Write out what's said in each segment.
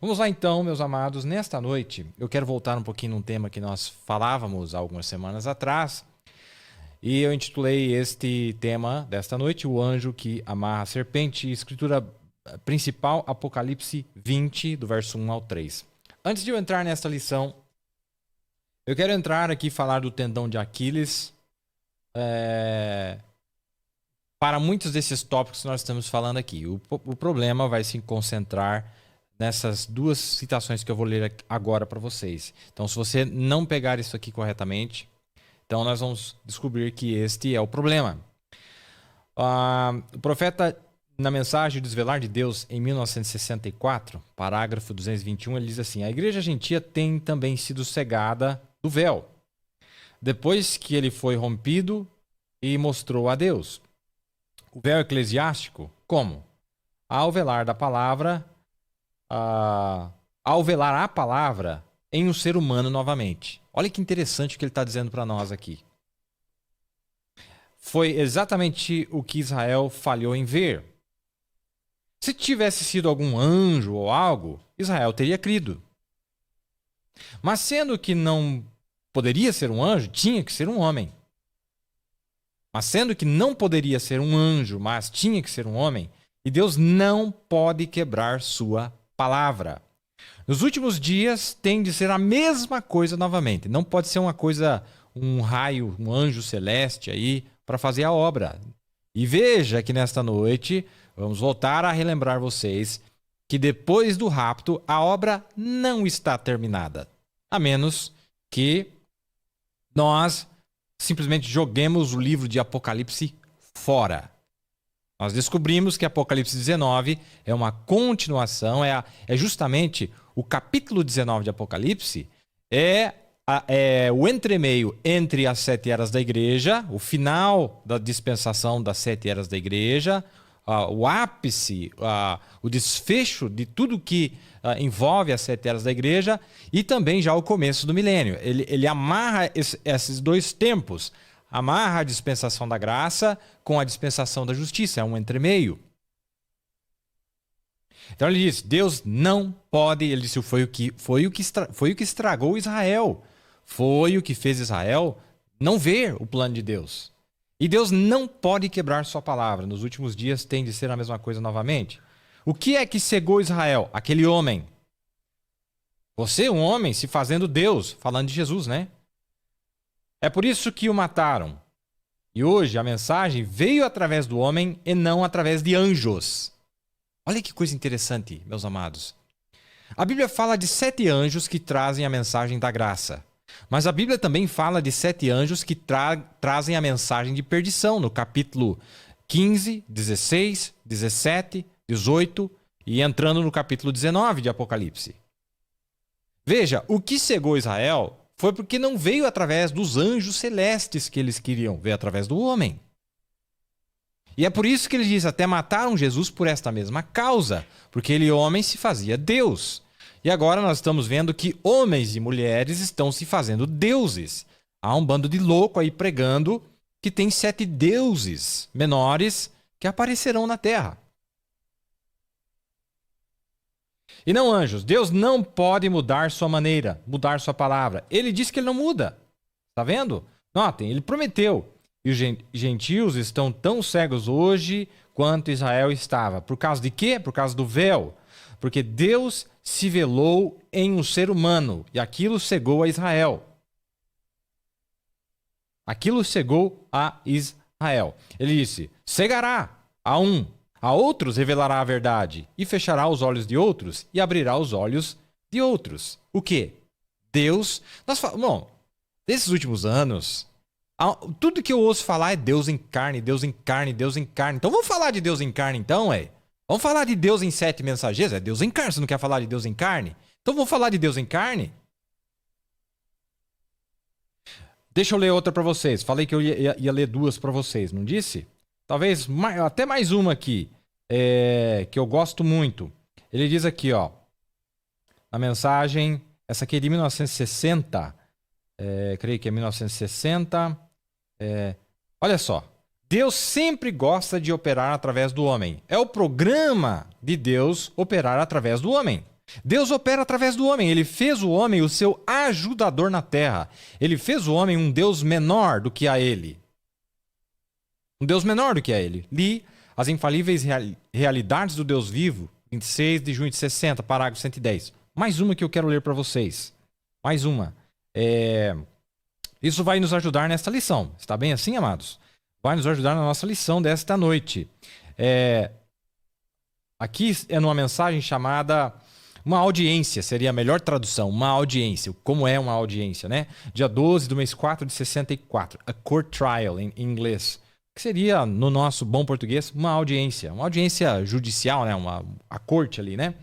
Vamos lá então, meus amados. Nesta noite, eu quero voltar um pouquinho num tema que nós falávamos algumas semanas atrás. E eu intitulei este tema desta noite, O Anjo que Amarra a Serpente, escritura principal, Apocalipse 20, do verso 1 ao 3. Antes de eu entrar nesta lição, eu quero entrar aqui e falar do tendão de Aquiles. Para muitos desses tópicos que nós estamos falando aqui, o problema vai se concentrar nessas duas citações que eu vou ler agora para vocês. Então, se você não pegar isso aqui corretamente, então nós vamos descobrir que este é o problema. O profeta, na mensagem Desvelar de Deus, em 1964, parágrafo 221, ele diz assim: a igreja gentia tem também sido cegada do véu, depois que ele foi rompido e mostrou a Deus. O véu eclesiástico, como? Ao velar da palavra, ao velar a palavra em um ser humano novamente. Olha que interessante o que ele está dizendo para nós aqui. Foi exatamente o que Israel falhou em ver. Se tivesse sido algum anjo ou algo, Israel teria crido. Mas sendo que não poderia ser um anjo, tinha que ser um homem. Mas sendo que não poderia ser um anjo, mas tinha que ser um homem, e Deus não pode quebrar sua palavra. Nos últimos dias tem de ser a mesma coisa novamente. Não pode ser uma coisa, um raio, um anjo celeste aí para fazer a obra. E veja que nesta noite vamos voltar a relembrar vocês que depois do rapto a obra não está terminada. A menos que nós simplesmente joguemos o livro de Apocalipse fora. Nós descobrimos que Apocalipse 19 é uma continuação, é justamente o capítulo 19 de Apocalipse, é o entremeio entre as 7 eras da igreja, o final da dispensação das 7 eras da igreja, o ápice, o desfecho de tudo que envolve as 7 eras da igreja e também já o começo do milênio. Ele amarra esses dois tempos, amarra a dispensação da graça com a dispensação da justiça, é um entremeio. Então ele diz, Deus não pode, ele disse, foi o que estragou Israel, foi o que fez Israel não ver o plano de Deus. E Deus não pode quebrar sua palavra. Nos últimos dias tem de ser a mesma coisa novamente. O que é que cegou Israel? Aquele homem. Você, um homem, se fazendo Deus, falando de Jesus, né? É por isso que o mataram. E hoje a mensagem veio através do homem e não através de anjos. Olha que coisa interessante, meus amados. A Bíblia fala de 7 anjos que trazem a mensagem da graça. Mas a Bíblia também fala de 7 anjos que trazem a mensagem de perdição, no capítulo 15, 16, 17, 18 e entrando no capítulo 19 de Apocalipse. Veja, o que cegou Israel foi porque não veio através dos anjos celestes que eles queriam, veio através do homem. E é por isso que ele diz, até mataram Jesus por esta mesma causa, porque ele, homem, se fazia Deus. E agora nós estamos vendo que homens e mulheres estão se fazendo deuses. Há um bando de louco aí pregando que tem 7 deuses menores que aparecerão na terra. E não anjos. Deus não pode mudar sua maneira, mudar sua palavra. Ele disse que ele não muda. Está vendo? Notem, ele prometeu. E os gentios estão tão cegos hoje quanto Israel estava. Por causa de quê? Por causa do véu. Porque Deus se velou em um ser humano e aquilo cegou a Israel. Aquilo cegou a Israel. Ele disse, cegará a um, a outros revelará a verdade e fechará os olhos de outros e abrirá os olhos de outros. O quê? Deus... Bom, nesses últimos anos, tudo que eu ouço falar é Deus em carne, Deus em carne, Deus em carne. Então vamos falar de Deus em carne então, Vamos falar de Deus em 7 mensageiros? É Deus em carne, você não quer falar de Deus em carne? Então vamos falar de Deus em carne? Deixa eu ler outra para vocês. Falei que eu ia ler 2 para vocês, não disse? Talvez até mais uma aqui, que eu gosto muito. Ele diz aqui, ó, a mensagem, essa aqui é de 1960, creio que é 1960. Olha só. Deus sempre gosta de operar através do homem. É o programa de Deus operar através do homem. Deus opera através do homem. Ele fez o homem o seu ajudador na terra. Ele fez o homem um Deus menor do que a ele. Um Deus menor do que a ele. Li As Infalíveis Realidades do Deus Vivo, 26 de junho de 60, parágrafo 110. Mais uma que eu quero ler para vocês. Mais uma. Isso vai nos ajudar nesta lição. Está bem assim, amados? Vai nos ajudar na nossa lição desta noite. Aqui é numa mensagem chamada uma audiência, seria a melhor tradução, uma audiência. Como é uma audiência, né? Dia 12 do mês 4 de 64. A court trial, em inglês. Que seria, no nosso bom português, uma audiência. Uma audiência judicial, né? A corte ali, né?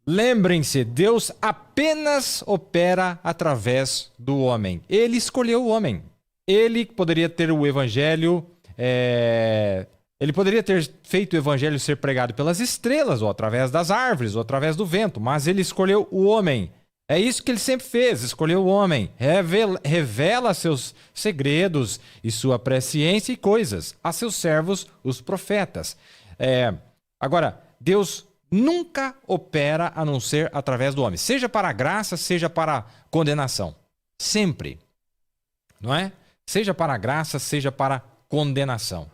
Lembrem-se, Deus apenas opera através do homem. Ele escolheu o homem. Ele poderia ter o evangelho... Ele poderia ter feito o evangelho ser pregado pelas estrelas, ou através das árvores, ou através do vento, mas ele escolheu o homem. É isso que ele sempre fez, escolheu o homem. Revela seus segredos e sua presciência e coisas a seus servos, os profetas. Agora, Deus nunca opera a não ser através do homem. Seja para a graça, seja para a condenação. Sempre. Não é? Seja para a graça, seja para a condenação.